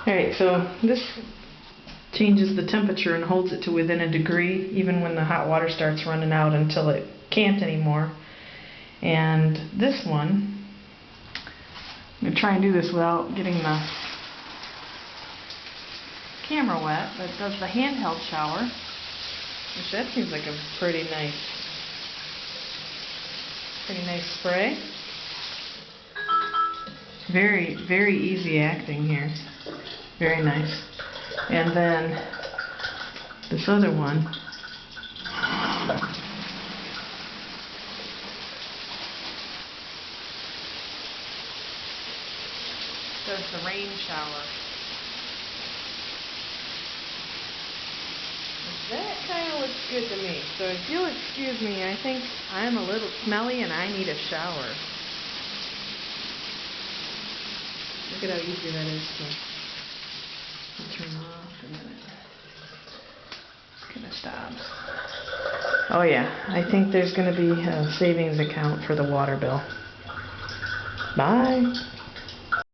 Alright, so this changes the temperature and holds it to within a degree even when the hot water starts running out until it can't anymore. And this one, I'm going to try and do this without getting the camera wet, but it does the handheld shower, which that seems like a pretty nice spray. Very, very easy acting here. Very nice. And then this other one does the rain shower. That kind of looks good to me. So if you'll excuse me, I think I'm a little smelly and I need a shower. Look at how easy that is to turn off, and then it kind of stops. Oh yeah, I think there's going to be a savings account for the water bill. Bye.